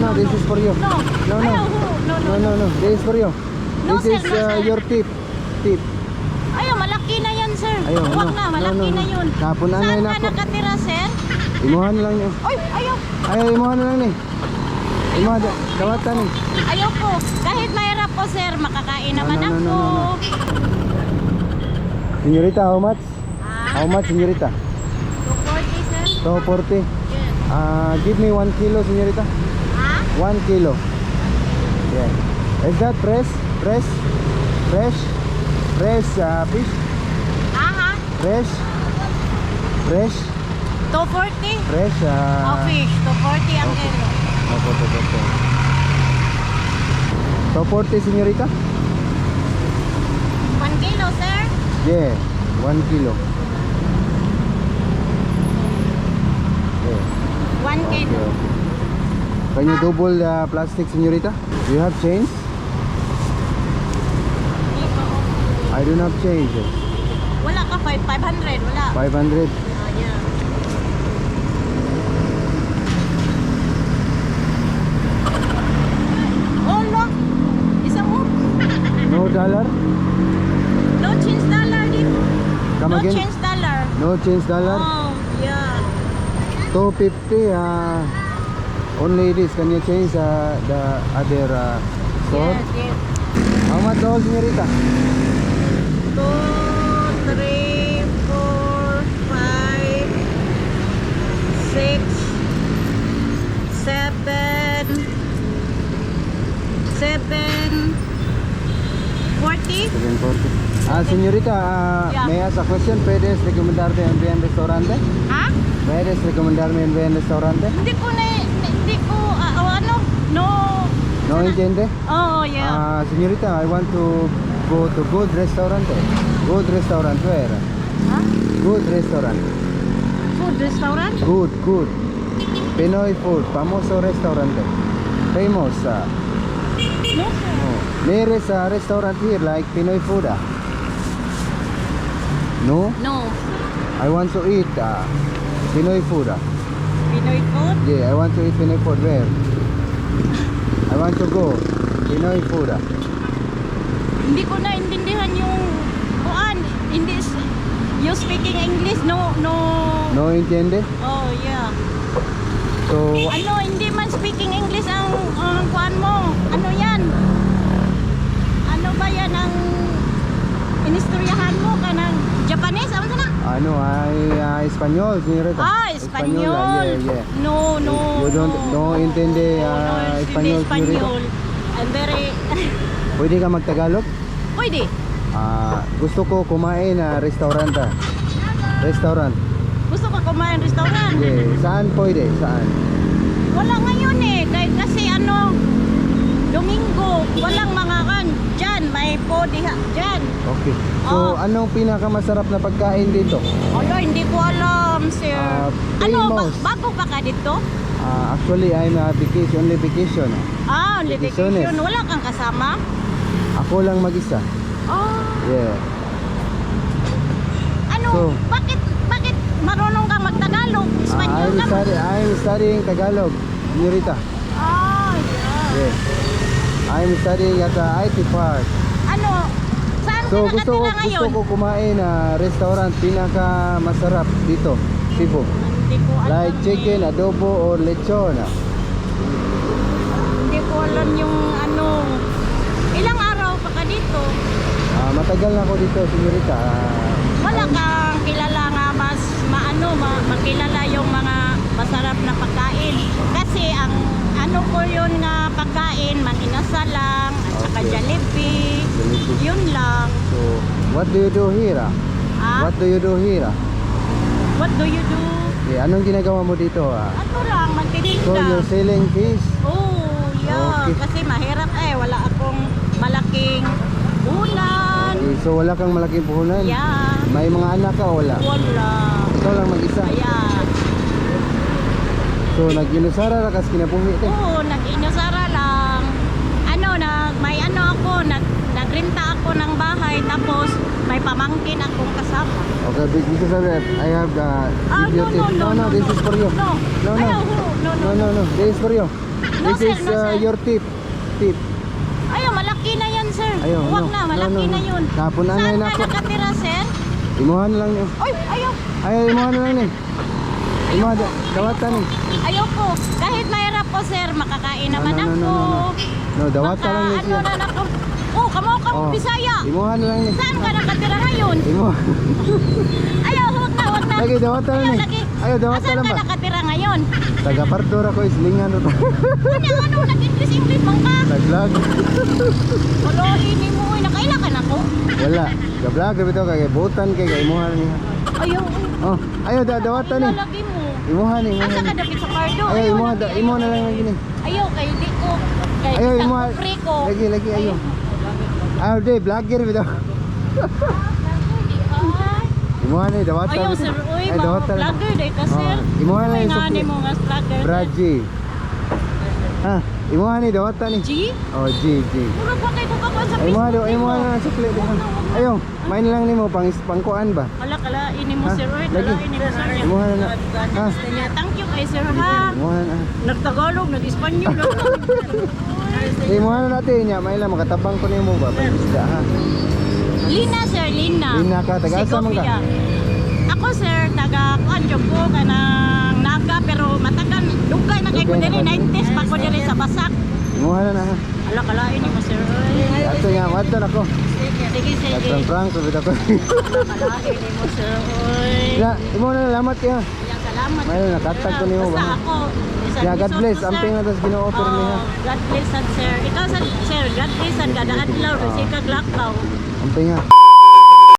no, this is for you. No. No, no. Ayaw, no. This is for you. No, This sir, is no, sir. your tip. Tip. Ayaw, malaki na yan, sir. Ayaw, Huwag no. na, malaki No. na yun. Kapunan na Saan yun ka ako. nakatira, sir? Imuhan na lang niyo. Oy, ayaw. Ay, imuhan na lang ni. Imuhan, kawatan ni. Ayaw po. Kahit mahirap po, sir, makakain naman no, ako. no. Senyorita, how much? Ah, How much, senyorita? 240, sir. 240. Yes. Give me 1 kilo, senyorita. Ah? 1 kilo. Yeah. Is that fresh? Fresh? Fresh? Fresh fish? Aha. Fresh? Fresh? 240? Fresh? Oh, fish. 240 ang Okay. kilo. Opo, 240, senyorita? 1 kilo, sir. Yeah, 1 kilo. Yeah. 1 Okay, kilo. okay. Can you double the plastic, senyorita? You have change? I do not have change. Wala ka, 500. Wala. 500. Ah, yeah. Oh, look. Isang mo. No dollar? No change dollar dito. Come No again? change dollar. No change dollar? Oh, yeah. 250. Only this. Can you change the other store? Yes, yes. How much all, senyorita? 2, 3, 4, 5, 6, 7, 40. 740. Senyorita, Yeah. may I ask a question? ¿Puedes recomendarme un buen restaurante? Ha? ¿Puedes recomendarme un buen restaurante? Hindi ko, ano, no. No entiende? Oh, yeah. Señorita, I want to go to good restaurant. Good restaurant where? Ha? Good restaurant. Food restaurant? Good. Pinoy food. Famoso restaurante. Famous. No, sir. There is a restaurant here like Pinoy food. No? No. I want to eat Pinoy food. Pinoy food? Yeah, I want to eat Pinoy food. Where? I want to go Pinoy food. Hindi ko naintindihan yung kuan. Hindi, you speaking English? No. No entiende? Oh, yeah. So, Ano, hindi man speaking English ang kuan mo. Ano yan? Ano ba yan ang inistoryahan mo ka ng Japanese? Ano na? ano, ay Espanyol, señorita. Ah, Espanyol. Yeah. No. You don't intende Espanyol, Espanyol. I'm very... Pwede ka magtagalog? Pwede. Gusto ko kumain restaurant. Restaurant. Gusto ko kumain restaurant. Yeah. Saan pwede? Saan? Wala ngayon eh. Kasi ano, Domingo, walang mga kan. Diyan, may po diha. Diyan. Okay. So, Oh. anong pinakamasarap na pagkain dito? Ala, hindi ko alam, sir. Ano, famous. bago pa ka dito? Actually, I'm vacation, only vacation. Only Vacaciones. vacation. Wala kang kasama? Ako lang mag-isa. Oh. Yeah. Ano, So- bakit marunong kang magtagalog? Espanyol ka? I'm studying Tagalog, señorita. Yeah. Yeah. I'm studying at the IT Park. Ano, saan So ka gusto nakatira ngayon? ko kumain restaurant pinaka masarap dito, Cebu. Hindi ko alam. Like chicken, adobo or lechon. Hindi ko alam yung ano. Ilang araw pa ka dito? Matagal na ako dito, señorita. Wala kang kilala nga mas makilala yung mga masarap na pagkain. Kasi ang ano ko yun nga pagkain, maninasa lang, at saka Okay. Jollibee. Jollibee. Yun lang. So, what do you do here? Ah, What do you do here? what do you do? Yeah, anong ginagawa mo dito? Ano lang, So, magtitinda. you're selling fish? Oh, yeah. Okay. Kasi mahirap wala akong malaking ulan. Okay, so wala kang malaking puhunan? Yeah. May mga anak ka o wala? Wala. Ikaw lang mag-isa? Ayan. So, nag-inusara na kas kinabuhi ito? Oo, nag-inusara lang. May nagrenta ako ng bahay tapos may pamangkin akong kasama. Okay, because of that, I have No, video tip. No, this is for you. No. No. Ayaw, no. No, this is for you. No. No, This sir, is no, sir. your tip. Tip. Ayaw, malaki na yan, sir. Ayaw, Huwag no. na, malaki No, no, na no. yun. Napunan na Saan yun ka ako. nakatira, sir? Imuhan lang niyo. Ay, ayaw. Ay, imuhan lang ni. Imuhan, dawatan ni. Ayaw po. Kahit mahirap po, sir, makakain naman No, no, ako. no, no, no, dawatan lang ni Ano siya. na ako. Oh, kamo Oh. Bisaya. Imuhan lang ni. Saan ka nakatira ngayon? Imuhan. Ayaw, huwag na, huwag na. Lagi, dawatan lang ni. lagi. Ayaw, dawatan Saan lang ka ba? nakatira ngayon? Taga Pardora ko, islingan ito. Ano, nag-English mong ka? Nag-vlog. Wala, ini mo. Nakailakan ako. Wala. Ga-vlog ito kay butan kay imuhan niya. Ayaw. Oh, ayaw dawatan ni. Ilalagay mo. Imuhan ni. Asa ka dapit sa kardo? Ayaw, imuhan, lagi. imuhan na lang lagi ni. Ayaw, kay di ko. Kay Ayaw, isang imuhan. free ko. Lagi, ayaw. Ayaw, di, vlogger ito. Ay. Imuhan ni, dawatan. Ayaw, sir. Uy, Ay, mga dawatan. vlogger day ka, sir. Imuhan na Uy, yung nga sukli. ni mo nga vlogger. Braji. Ha, imuhan ni, dawatan ni. G? Oh, G. Murag ba kayo kukakuha sa Ay, imuhan Facebook mo? na sukli. Ayaw, main lang ni mo, pangkuan ba? Kala, ini mo, Ha? sir. Uy, Lagi. kala, ini mo, sir. Imuhan na. Ha? Thank you kay sir, ha? Imuhan na. Nagtagalog, nag-Espanyol. Imuhan na natin niya, main lang, makatabang ko ni mo ba? Pag-isda, ha? Lina, sir, Lina. Lina ka, taga-asa man ka? Sigopia. Ako, sir, taga-Kuanjo po ka ng Naga, pero matagal. Dugay na kay ko Dugay na dili, ka. 90s pa ko dili sa Basak. Imuhan na, ha? Ala, kalain ni mo, sir. Uy. Ato nga, wadto na ko. Sige. Katang prank, sabi ko. Kalain ni mo, sir. Uy. Ya, imuhan na, lamat ka. Kaya salamat. May sir. nakatag ko nimo ba? Basta ako. isang Ya, God episode bless. ko, sir. Amping na tas gino-offer niya. God bless, sir. Ikaw, sir, God bless, God adlaw. Kasi kag laktaw. Amping nga.